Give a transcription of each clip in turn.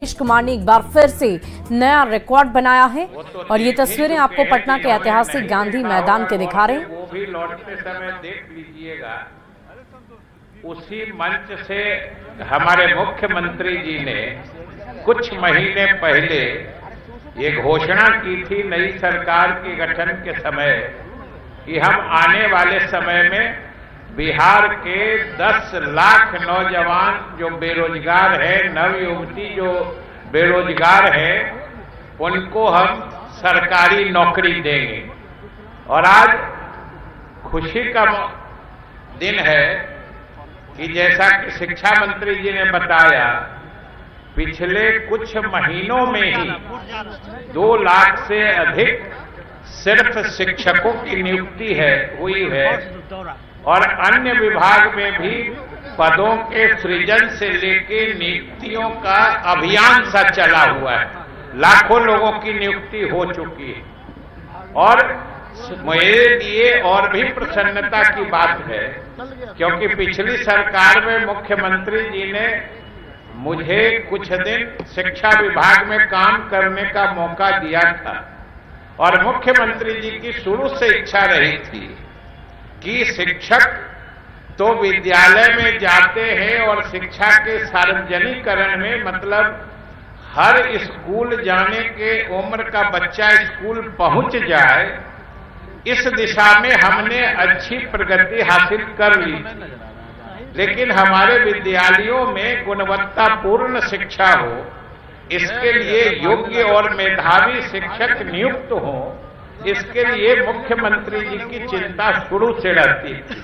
नीतीश कुमार ने एक बार फिर से नया रिकॉर्ड बनाया है और ये तस्वीरें आपको पटना के ऐतिहासिक गांधी मैदान के दिखा रहे हैं। वो भी लौटते समय देख लीजिएगा। उसी मंच से हमारे मुख्यमंत्री जी ने कुछ महीने पहले ये घोषणा की थी नई सरकार के गठन के समय कि हम आने वाले समय में बिहार के 10 लाख नौजवान जो बेरोजगार है, नवयुवती जो बेरोजगार है, उनको हम सरकारी नौकरी देंगे। और आज खुशी का दिन है कि जैसा कि शिक्षा मंत्री जी ने बताया, पिछले कुछ महीनों में ही 2 लाख से अधिक सिर्फ शिक्षकों की नियुक्ति हुई है और अन्य विभाग में भी पदों के सृजन से लेके नियुक्तियों का अभियान सा चला हुआ है। लाखों लोगों की नियुक्ति हो चुकी है और मेरे लिए और भी प्रसन्नता की बात है क्योंकि पिछली सरकार में मुख्यमंत्री जी ने मुझे कुछ दिन शिक्षा विभाग में काम करने का मौका दिया था और मुख्यमंत्री जी की शुरू से इच्छा रही थी कि शिक्षक तो विद्यालय में जाते हैं और शिक्षा के सार्वजनिकरण में, मतलब हर स्कूल जाने के उम्र का बच्चा स्कूल पहुंच जाए, इस दिशा में हमने अच्छी प्रगति हासिल कर ली। लेकिन हमारे विद्यालयों में गुणवत्तापूर्ण शिक्षा हो, इसके लिए योग्य और मेधावी शिक्षक नियुक्त हो, इसके लिए मुख्यमंत्री जी की चिंता शुरू से रहती थी।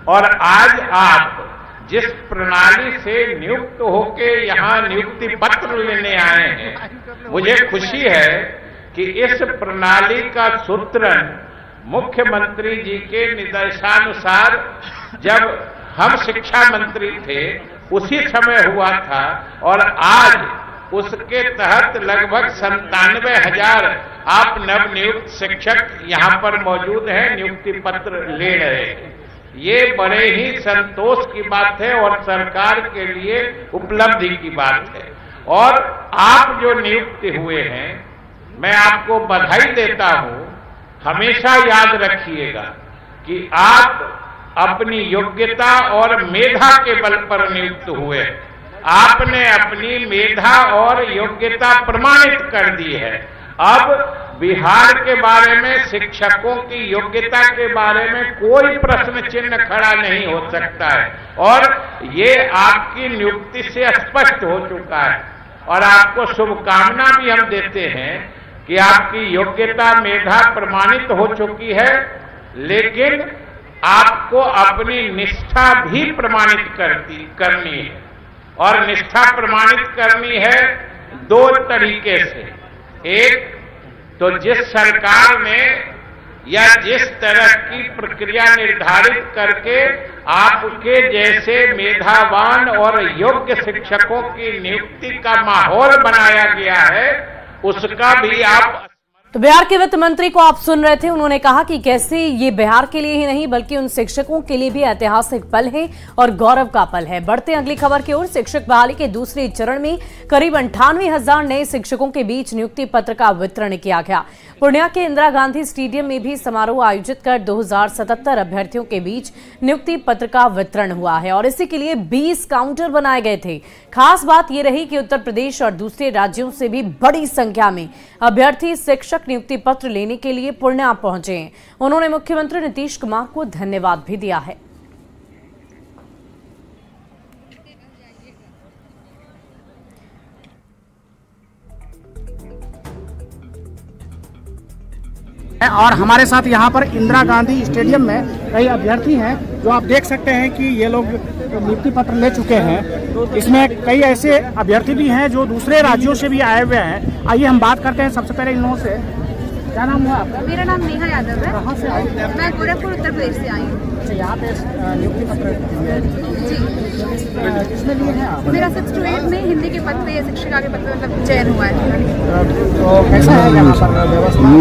और आज आप जिस प्रणाली से नियुक्त होके यहाँ नियुक्ति पत्र लेने आए हैं, मुझे खुशी है कि इस प्रणाली का सूत्रण मुख्यमंत्री जी के निर्देशानुसार जब हम शिक्षा मंत्री थे उसी समय हुआ था और आज उसके तहत लगभग 97,000 आप नवनियुक्त शिक्षक यहाँ पर मौजूद हैं, नियुक्ति पत्र ले रहे हैं। ये बड़े ही संतोष की बात है और सरकार के लिए उपलब्धि की बात है। और आप जो नियुक्त हुए हैं, मैं आपको बधाई देता हूँ। हमेशा याद रखिएगा कि आप अपनी योग्यता और मेधा के बल पर नियुक्त हुए हैं। आपने अपनी मेधा और योग्यता प्रमाणित कर दी है। अब बिहार के बारे में, शिक्षकों की योग्यता के बारे में कोई प्रश्न चिन्ह खड़ा नहीं हो सकता है और ये आपकी नियुक्ति से स्पष्ट हो चुका है। और आपको शुभकामना भी हम देते हैं कि आपकी योग्यता मेधा प्रमाणित हो चुकी है, लेकिन आपको अपनी निष्ठा भी प्रमाणित करनी है। और निष्ठा प्रमाणित करनी है 2 तरीके से। एक तो जिस सरकार ने या जिस तरह की प्रक्रिया निर्धारित करके आपके जैसे मेधावान और योग्य शिक्षकों की नियुक्ति का माहौल बनाया गया है, उसका भी आप। तो बिहार के वित्त मंत्री को आप सुन रहे थे। उन्होंने कहा कि कैसे ये बिहार के लिए ही नहीं बल्कि उन शिक्षकों के लिए भी ऐतिहासिक पल है और गौरव का पल है। बढ़ते अगली खबर की ओर। शिक्षक बहाली के दूसरे चरण में करीब 98,000 नए शिक्षकों के बीच नियुक्ति पत्र का वितरण किया गया। पूर्णिया के इंदिरा गांधी स्टेडियम में भी समारोह आयोजित कर 2077 अभ्यर्थियों के बीच नियुक्ति पत्र का वितरण हुआ है और इसी के लिए 20 काउंटर बनाए गए थे। खास बात यह रही कि उत्तर प्रदेश और दूसरे राज्यों से भी बड़ी संख्या में अभ्यर्थी शिक्षक नियुक्ति पत्र लेने के लिए पूर्णिया पहुंचे। उन्होंने मुख्यमंत्री नीतीश कुमार को धन्यवाद भी दिया है। और हमारे साथ यहाँ पर इंदिरा गांधी स्टेडियम में कई अभ्यर्थी हैं जो आप देख सकते हैं कि ये लोग नियुक्ति पत्र ले चुके हैं। इसमें कई ऐसे अभ्यर्थी भी हैं जो दूसरे राज्यों से भी आए हुए हैं। आइए हम बात करते हैं सबसे पहले इन लोगों से। क्या नाम हुआ आपका? मेरा नाम नेहा यादव है। कहाँ से आई? मैं गोरखपुर उत्तर प्रदेश से आई हूँ। अच्छा, यहाँ पे नियुक्ति पत्र जी किसमें लिए हैं आप? मेरा 6 to 8 में हिंदी के पद पे, शिक्षिका के पद पे मतलब चयन हुआ है। तो कैसा है यहाँ पर व्यवस्था?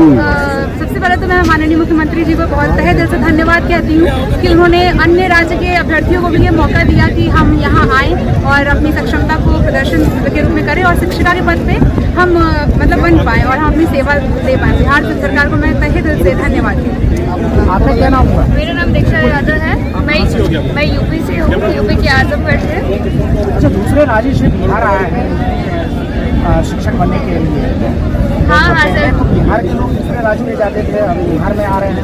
सबसे पहले तो मैं माननीय मुख्यमंत्री जी को बहुत तहे दिल से धन्यवाद कहती हूँ कि उन्होंने अन्य राज्य के अभ्यर्थियों को भी ये मौका दिया कि हम यहाँ आएँ और अपनी सक्षमता को प्रदर्शन के रूप में करें और शिक्षिका के पद पे हम मतलब बन पाएँ और हम अपनी सेवा दे पाएँ। बिहार सरकार को मैं तहे दिल से धन्यवाद कहती हूँ। आपका क्या नाम हुआ? मेरा नाम दीक्षा यादव है, मैं यूपी से हूँ, यूपी के आजमगढ़ से। अच्छा, दूसरे राज्य से बिहार आया है शिक्षक बनने के लिए। हाँ सर। बिहार के लोग दूसरे राज्य में जाते थे, अब बिहार में आ रहे हैं।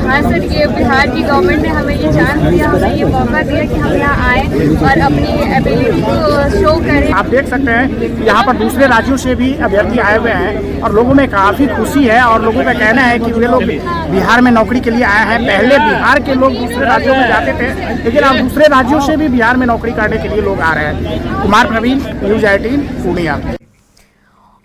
हाँ सर, ये बिहार की गवर्नमेंट ने हमें ये चांस दिया, हमें ये मौका दिया कि हम यहाँ आए और अपनी एबिलिटी को शो करें। आप देख सकते हैं कि यहाँ पर दूसरे राज्यों से भी अभ्यर्थी आए हुए हैं और लोगों में काफ़ी खुशी है और लोगों का कहना है कि वे लोग बिहार में नौकरी के लिए आए हैं। पहले बिहार के लोग दूसरे राज्यों में जाते थे, लेकिन अब दूसरे राज्यों से भी बिहार में नौकरी करने के लिए लोग आ रहे हैं। कुमार प्रवीण, न्यूज़ 18 पूर्णिया।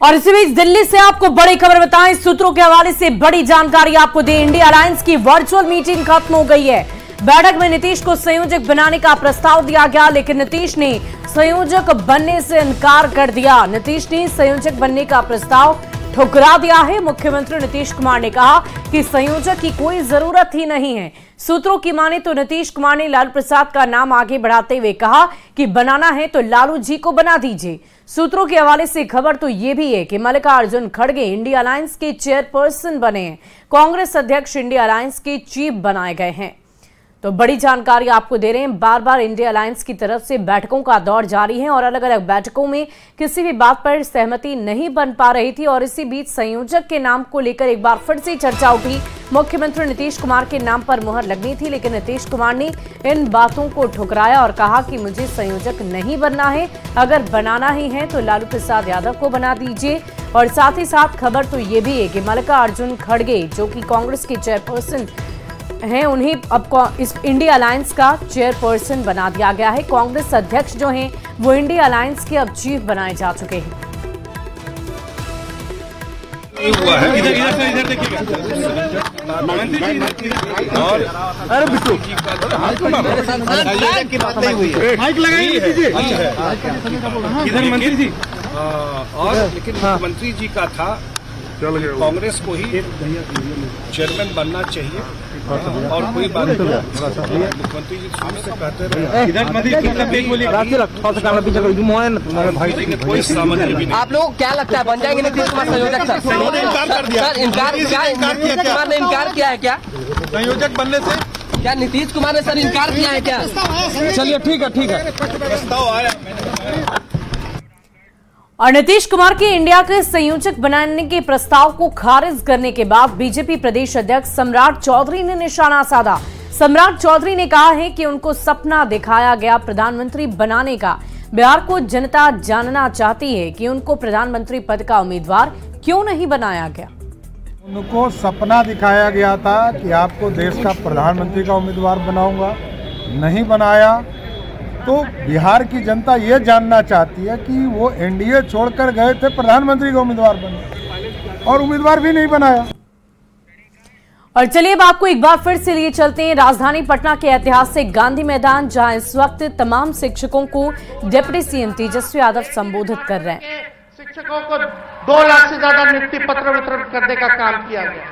और इसी बीच दिल्ली से आपको बड़ी खबर बताएं, सूत्रों के हवाले से बड़ी जानकारी आपको दे। इंडिया अलायंस की वर्चुअल मीटिंग खत्म हो गई है। बैठक में नीतीश को संयोजक बनाने का प्रस्ताव दिया गया, लेकिन नीतीश ने संयोजक बनने से इनकार कर दिया। नीतीश ने संयोजक बनने का प्रस्ताव ठुकरा दिया है। मुख्यमंत्री नीतीश कुमार ने कहा कि संयोजक की कोई जरूरत ही नहीं है। सूत्रों की माने तो नीतीश कुमार ने लालू प्रसाद का नाम आगे बढ़ाते हुए कहा कि बनाना है तो लालू जी को बना दीजिए। सूत्रों के हवाले से खबर तो यह भी है कि मल्लिकार्जुन खड़गे इंडिया अलायंस के चेयरपर्सन बने हैं। कांग्रेस अध्यक्ष इंडिया अलायंस के चीफ बनाए गए हैं। तो बड़ी जानकारी आपको दे रहे हैं। बार बार इंडिया अलायंस की तरफ से बैठकों का दौर जारी है और अलग अलग बैठकों में किसी भी बात पर सहमति नहीं बन पा रही थी और इसी बीच संयोजक के नाम को लेकर एक बार फिर से चर्चा उठी। मुख्यमंत्री नीतीश कुमार के नाम पर मुहर लगनी थी, लेकिन नीतीश कुमार ने इन बातों को ठुकराया और कहा कि मुझे संयोजक नहीं बनना है, अगर बनाना ही है तो लालू प्रसाद यादव को बना दीजिए। और साथ ही साथ खबर तो ये भी है कि मल्लिकार्जुन खड़गे जो कि कांग्रेस के चेयरपर्सन हैं, उन्हें अब इस इंडिया अलायंस का चेयरपर्सन बना दिया गया है। कांग्रेस अध्यक्ष जो हैं वो इंडिया अलायंस के अब चीफ बनाए जा चुके हैं। हुआ है इधर देखिएगा और अरे बिट्टू की बात नहीं हुई है, माइक लगाइए दीजिए। इधर मंत्री जी और लेकिन मुख्यमंत्री जी का था कांग्रेस को ही चेयरमैन बनना चाहिए और कोई बात नहीं। मुख्यमंत्री जी शुरू से कहते रहे कोई सामंजस्य भी नहीं। आप लोग क्या लगता है बन जाएंगे नीतीश कुमार संयोजक? सर इनकार किया है क्या संयोजक बनने से? क्या नीतीश कुमार ने सर इनकार किया है क्या? चलिए ठीक है प्रस्ताव आया। और नीतीश कुमार के इंडिया के संयोजक बनाने के प्रस्ताव को खारिज करने के बाद बीजेपी प्रदेश अध्यक्ष सम्राट चौधरी ने निशाना साधा। सम्राट चौधरी ने कहा है कि उनको सपना दिखाया गया प्रधानमंत्री बनाने का। बिहार को जनता जानना चाहती है कि उनको प्रधानमंत्री पद का उम्मीदवार क्यों नहीं बनाया गया। उनको सपना दिखाया गया था कि आपको देश का प्रधानमंत्री का उम्मीदवार बनाऊंगा, नहीं बनाया। तो बिहार की जनता ये जानना चाहती है कि वो एनडीए छोड़कर गए थे, प्रधानमंत्री का उम्मीदवार बने और उम्मीदवार भी नहीं बनाया। और चलिए अब आपको एक बार फिर से लिए चलते हैं राजधानी पटना के ऐतिहासिक गांधी मैदान, जहां इस वक्त तमाम शिक्षकों को डिप्टी सीएम तेजस्वी यादव संबोधित कर रहे हैं। शिक्षकों को 2 लाख से ज्यादा नियुक्ति पत्र वितरण करने का काम किया गया।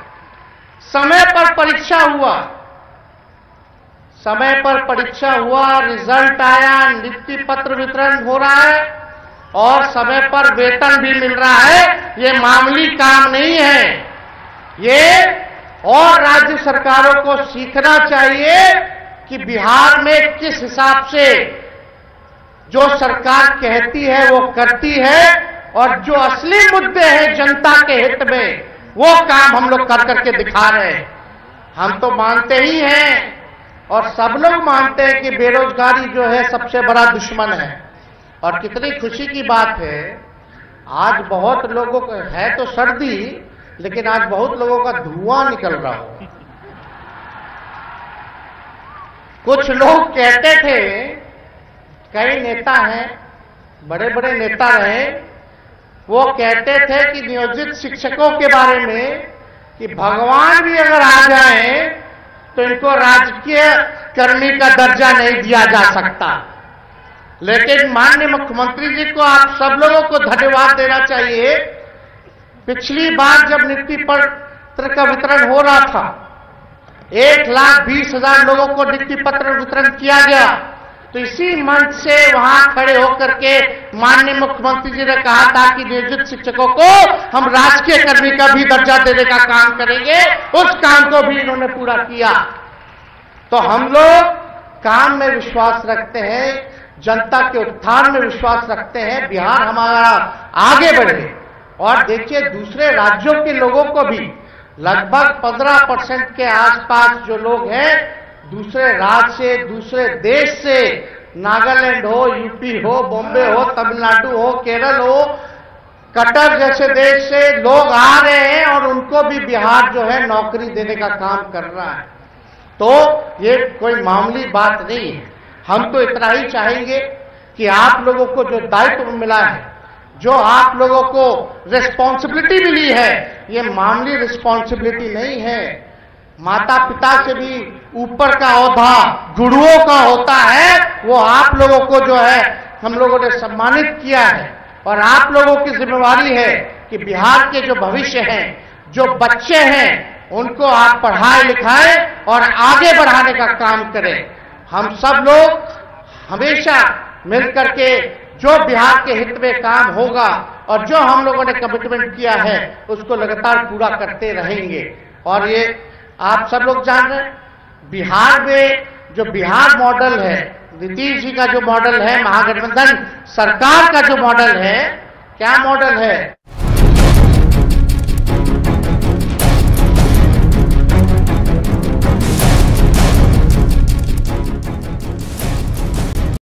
समय पर परीक्षा हुआ, समय पर परीक्षा हुआ, रिजल्ट आया, नियुक्ति पत्र वितरण हो रहा है और समय पर वेतन भी मिल रहा है। ये मामूली काम नहीं है। ये और राज्य सरकारों को सीखना चाहिए कि बिहार में किस हिसाब से जो सरकार कहती है वो करती है और जो असली मुद्दे हैं जनता के हित में वो काम हम लोग कर करके दिखा रहे हैं। हम तो मानते ही हैं और सब लोग मानते हैं कि बेरोजगारी जो है सबसे बड़ा दुश्मन है। और कितनी खुशी की बात है, आज बहुत लोगों को है तो सर्दी, लेकिन आज बहुत लोगों का धुआं निकल रहा हो। कुछ लोग कहते थे, कई नेता हैं, बड़े बड़े नेता रहे, वो कहते थे कि नियोजित शिक्षकों के बारे में कि भगवान भी अगर आ जाए तो इनको राजकीय कर्मी का दर्जा नहीं दिया जा सकता। लेकिन माननीय मुख्यमंत्री जी को आप सब लोगों को धन्यवाद देना चाहिए। पिछली बार जब नियुक्ति पर पत्र का वितरण हो रहा था। 1,20,000 लोगों को नियुक्ति पत्र वितरण किया गया। तो इसी मंच से वहां खड़े होकर के माननीय मुख्यमंत्री जी ने कहा था कि नियोजित शिक्षकों को हम राजकीय कर्मी का भी दर्जा देने का काम करेंगे। उस काम को भी इन्होंने पूरा किया। तो हम लोग काम में विश्वास रखते हैं, जनता के उत्थान में विश्वास रखते हैं, बिहार हमारा आगे बढ़े। और देखिए, दूसरे राज्यों के लोगों को भी लगभग 15% के आसपास जो लोग हैं दूसरे राज्य से, दूसरे देश से, नागालैंड हो, यूपी हो, बॉम्बे हो, तमिलनाडु हो, केरल हो, कतर जैसे देश से लोग आ रहे हैं और उनको भी बिहार जो है नौकरी देने का काम कर रहा है। तो ये कोई मामूली बात नहीं है। हम तो इतना ही चाहेंगे कि आप लोगों को जो दायित्व मिला है, जो आप लोगों को रिस्पॉन्सिबिलिटी मिली है, ये मामूली रिस्पॉन्सिबिलिटी नहीं है। माता पिता से भी ऊपर का ओहदा गुरुओं का होता है। वो आप लोगों को जो है हम लोगों ने सम्मानित किया है और आप लोगों की जिम्मेवारी है कि बिहार के जो भविष्य हैं, जो बच्चे हैं, उनको आप पढ़ाए लिखाएं और आगे बढ़ाने का काम करें। हम सब लोग हमेशा मिलकर के जो बिहार के हित में काम होगा और जो हम लोगों ने कमिटमेंट किया है उसको लगातार पूरा करते रहेंगे। और ये आप सब लोग जान रहे हैं, बिहार में जो बिहार मॉडल है, नीतीश जी का जो मॉडल है, महागठबंधन सरकार का जो मॉडल है, क्या मॉडल है?